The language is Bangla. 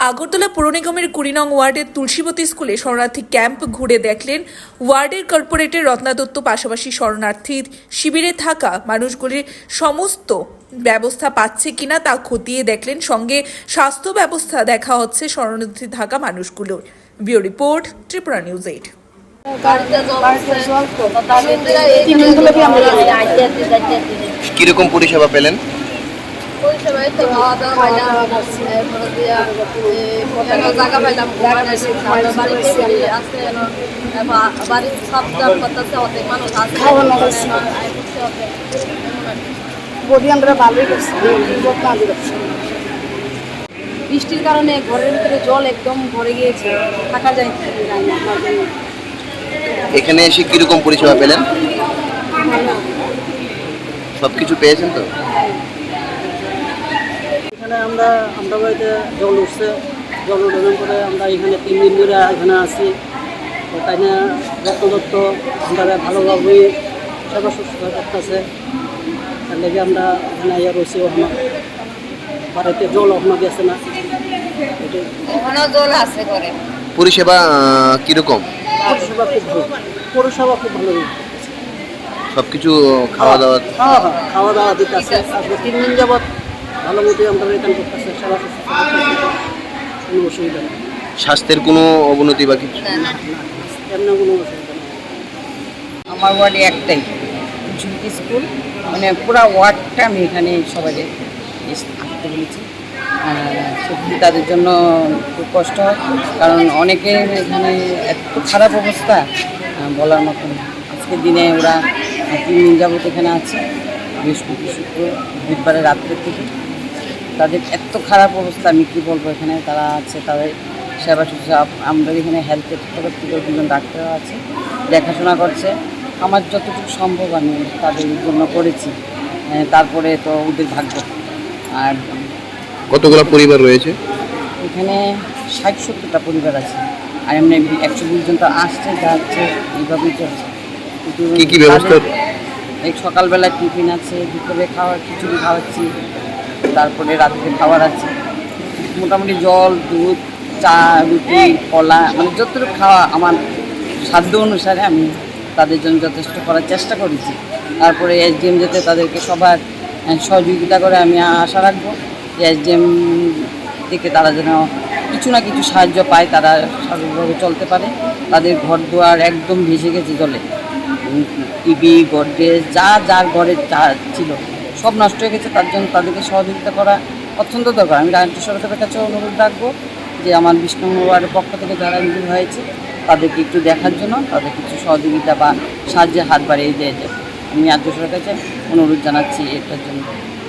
আগরতলা পৌর নিগমের ২০ নং ওয়ার্ডের তুলসীবতী স্কুলে শরণার্থী ক্যাম্প ঘুরে দেখলেন ওয়ার্ডের কর্পোরেটর রত্না দত্ত। পাশাপাশি শরণার্থী শিবিরে থাকা মানুষগুলির সমস্ত ব্যবস্থা পাচ্ছে কিনা তা খতিয়ে দেখলেন। সঙ্গে স্বাস্থ্য ব্যবস্থা দেখা হচ্ছে শরণার্থী থাকা মানুষগুলোর। Bureau report, Tripura news 8। কিরকম পরিষেবা পেলেন? পরিষেবায় তো খাওয়া দাওয়া পাইলাম, এরপরে দিয়া জায়গা পাইলাম, বাড়িতে আছে বাড়ির সব কাম করতেছে, অনেক মানুষ আছে বৃষ্টির কারণে ঘরের ভিতরে জল একদম ভরে গিয়েছে, থাকা যায় এখানে এসে কিরকম পরিষেবা পেলেন? সবকিছু পেয়েছেন তো? এখানে আমরা বাড়িতে জল উঠছে, জল উঠানোর পরে আমরা এখানে 3 দিন ধরে এখানে আসি। তো তাই না দত্ত আমরা ভালোভাবেই সেবা শুশ্রূষা করতেছে। তার লেগে আমরা এখানে ইয়ে রয়েছি। ওখানে বাড়িতে জল ওখানে গেছে না, জল আছে ঘরে। পরিষেবা কিরকম? পরিষেবা খুব ভালো। সবকিছু খাওয়া দাওয়া খাওয়া দাওয়া দিতে আছে। আজকে 3 দিন যাবৎ ভালো মতোই আমরা এখানে করতেছে, সেবা শুশ্রূষা করতেছে, কোনো অসুবিধা নেই। স্বাস্থ্যের কোনো অবনতি বা কিছু? এমন কোনো অসুবিধা নেই। আমার ওয়ার্ডে একটাই ঝুঁকি স্কুল, মানে পুরো ওয়ার্ডটা আমি এখানে সবাই আসতে বলেছি। সত্যি তাদের জন্য খুব কষ্ট হয়, কারণ অনেকের এখানে এত খারাপ অবস্থা বলার মতন। আজকের দিনে ওরা 3 দিন যাবত এখানে আছে, বৃহস্পতি শুক্র বুধবারের রাত্রের থেকে তাদের এত খারাপ অবস্থা, আমি কী বলবো। এখানে তারা আছে, তাদের সেবা শুশ্রূষা আমরা এখানে হেলথের তরফ থেকে 2জন ডাক্তারও আছে, দেখাশোনা করছে। আমার যতটুকু সম্ভব আমি তাদের জন্য করেছি। তারপরে তো ওদের ভাগ্য। আর কতগুলো পরিবার রয়েছে এখানে? 60-70টা পরিবার আছে। আর এমনি 120 জন তো আসছে, যাচ্ছে, এইভাবেই চলছে। কি কি ব্যবস্থা? এই সকালবেলা টিফিন আছে, দুপুরে খিচুড়ি খাওয়াচ্ছি, তারপরে রাত্রে খাবার আছে। মোটামুটি জল, দুধ, চা, রুটি, কলা, মানে যতটুকু খাওয়া আমার সাধ্য অনুসারে আমি তাদের জন্য যথেষ্ট করার চেষ্টা করেছি। তারপরে SDM যাতে তাদেরকে সবার সহযোগিতা করে, আমি আশা রাখবো যে SDM থেকে তারা যেন কিছু না কিছু সাহায্য পায়, তারা স্বাভাবিকভাবে চলতে পারে। তাদের ঘর দুয়ার একদম ভেসে গেছে জলে, টিভি, গডরেজ, যার ঘরে যা ছিল সব নষ্ট হয়ে গেছে। তার জন্য তাদেরকে সহযোগিতা করা অত্যন্ত দরকার। আমি রাজ্য সরকারের কাছে অনুরোধ রাখবো যে আমার 20 নম্বর ওয়ার্ডের পক্ষ থেকে যারা ইনভলভ হয়েছে তাদেরকে একটু দেখার জন্য, তাদের কিছু সহযোগিতা বা সাহায্যের হাত বাড়িয়ে দিয়ে যায়। আমি রাজ্য সরকারের কাছে অনুরোধ জানাচ্ছি এটার জন্য।